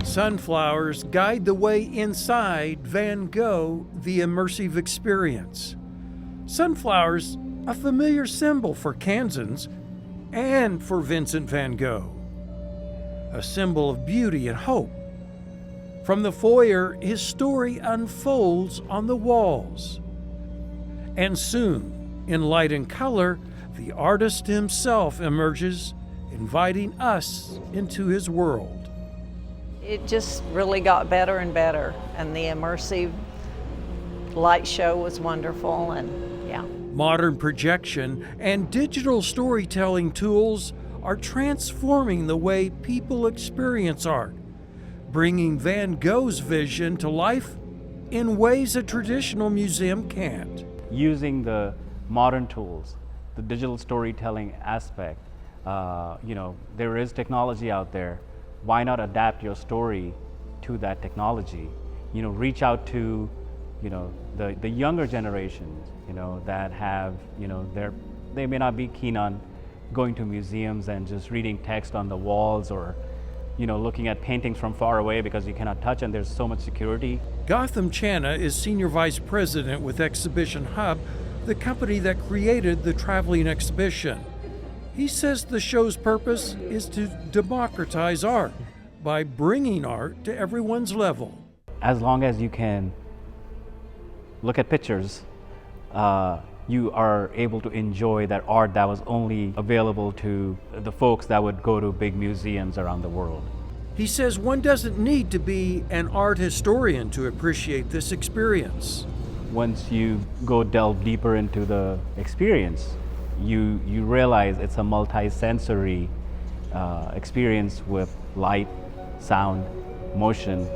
Sunflowers guide the way inside Van Gogh, the immersive experience. Sunflowers, a familiar symbol for Kansans and for Vincent van Gogh, a symbol of beauty and hope. From the foyer, his story unfolds on the walls. And soon, in light and color, the artist himself emerges, inviting us into his world. It just really got better and better, and the immersive light show was wonderful, and yeah. Modern projection and digital storytelling tools are transforming the way people experience art, bringing Van Gogh's vision to life in ways a traditional museum can't. Using the modern tools, the digital storytelling aspect, there is technology out there. Why not adapt your story to that technology? Reach out to, the younger generations, that have, they may not be keen on going to museums and just reading text on the walls, or, looking at paintings from far away because you cannot touch and there's so much security. Gogh ImmExpPKG is Senior Vice President with Exhibition Hub, the company that created the traveling exhibition. He says the show's purpose is to democratize art by bringing art to everyone's level. As long as you can look at pictures, you are able to enjoy that art that was only available to the folks that would go to big museums around the world. He says one doesn't need to be an art historian to appreciate this experience. Once you go delve deeper into the experience, you realize it's a multi-sensory experience with light, sound, motion,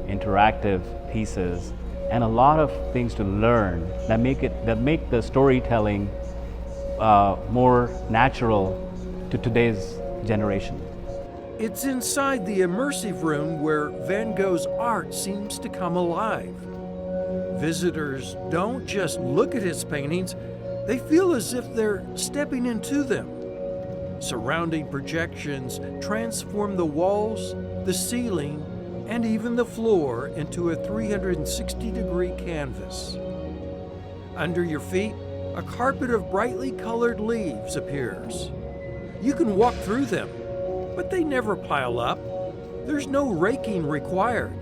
interactive pieces, and a lot of things to learn that make the storytelling more natural to today's generation. It's inside the immersive room where Van Gogh's art seems to come alive. Visitors don't just look at his paintings, they feel as if they're stepping into them. Surrounding projections transform the walls, the ceiling, and even the floor into a 360-degree canvas. Under your feet, a carpet of brightly colored leaves appears. You can walk through them, but they never pile up. There's no raking required,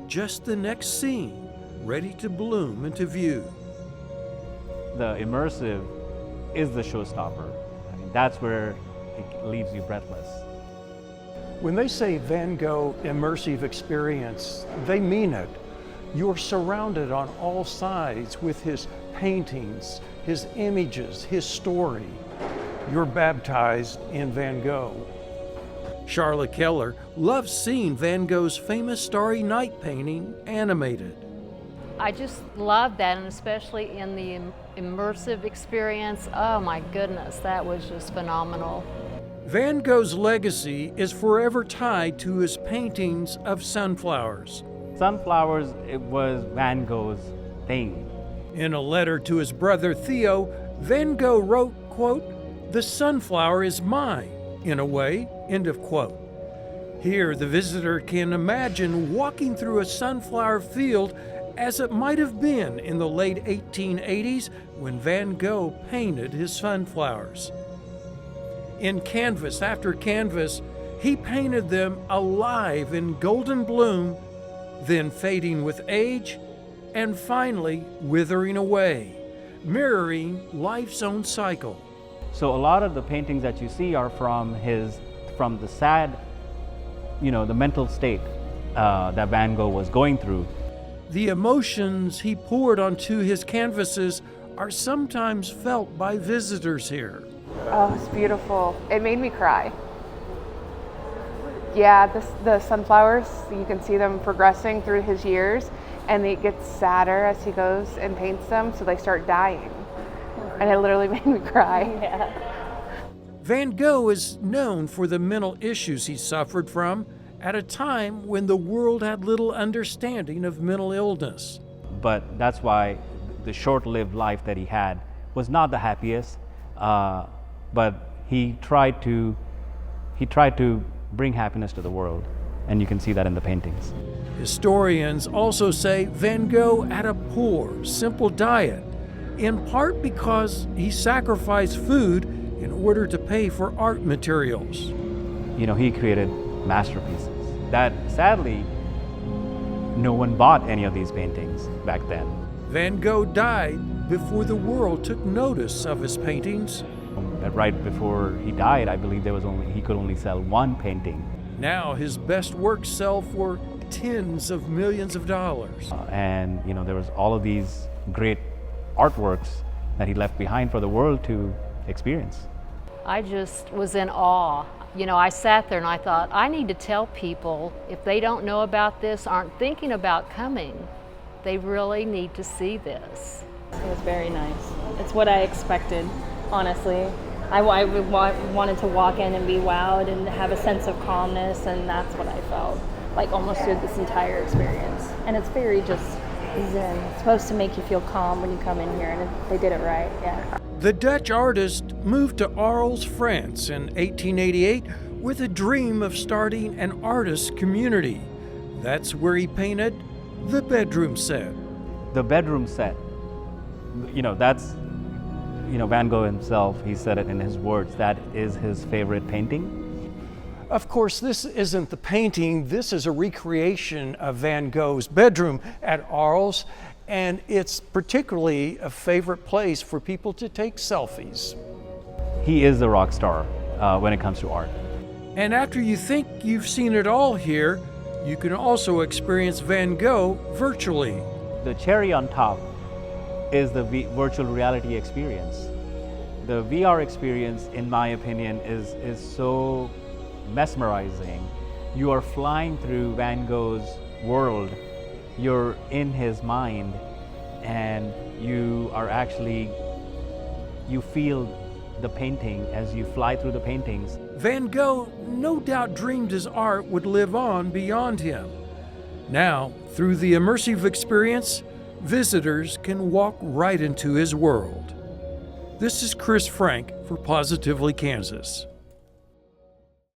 just the next scene ready to bloom into view. The immersive is the showstopper. That's where it leaves you breathless. When they say Van Gogh immersive experience, they mean it. You're surrounded on all sides with his paintings, his images, his story. You're baptized in Van Gogh. Charlotte Keller loves seeing Van Gogh's famous Starry Night painting animated. I just love that, and especially in the immersive experience. Oh my goodness, that was just phenomenal. Van Gogh's legacy is forever tied to his paintings of sunflowers. Sunflowers, it was Van Gogh's thing. In a letter to his brother Theo, Van Gogh wrote, quote, "The sunflower is mine, in a way," end of quote. Here, the visitor can imagine walking through a sunflower field as it might have been in the late 1880s when Van Gogh painted his sunflowers. In canvas after canvas, he painted them alive in golden bloom, then fading with age, and finally withering away, mirroring life's own cycle. So a lot of the paintings that you see are from the sad, the mental state that Van Gogh was going through. The emotions he poured onto his canvases are sometimes felt by visitors here. Oh, it's beautiful. It made me cry. Yeah, the sunflowers, you can see them progressing through his years, and it gets sadder as he goes and paints them, so they start dying. And it literally made me cry. Yeah. Van Gogh is known for the mental issues he suffered from at a time when the world had little understanding of mental illness. But that's why the short-lived life that he had was not the happiest, but he tried to bring happiness to the world. and you can see that in the paintings. Historians also say Van Gogh had a poor, simple diet, in part because he sacrificed food in order to pay for art materials. You know, he created masterpieces that sadly no one bought any of these paintings back then. Van Gogh died before the world took notice of his paintings. Right before he died, I believe he could only sell one painting. Now his best works sell for tens of millions of dollars. And you know, there was all of these great artworks that he left behind for the world to experience. I just was in awe. You know, I sat there and I thought, I need to tell people, if they don't know about this, aren't thinking about coming, they really need to see this. It was very nice. It's what I expected, honestly. I wanted to walk in and be wowed and have a sense of calmness, and that's what I felt like almost through this entire experience. And it's very just zen. It's supposed to make you feel calm when you come in here, and they did it right, yeah. The Dutch artist moved to Arles, France in 1888 with a dream of starting an artist community. That's where he painted the bedroom set. The bedroom set, you know, that's, you know, Van Gogh himself, he said it in his words, that is his favorite painting. Of course, this isn't the painting. This is a recreation of Van Gogh's bedroom at Arles, and it's particularly a favorite place for people to take selfies. He is a rock star when it comes to art. And after you think you've seen it all here, you can also experience Van Gogh virtually. The cherry on top is the virtual reality experience. The VR experience, in my opinion, is so mesmerizing. You are flying through Van Gogh's world, you're in his mind, and you feel the painting as you fly through the paintings. Van Gogh no doubt dreamed his art would live on beyond him. Now, through the immersive experience, visitors can walk right into his world. This is Chris Frank for Positively Kansas.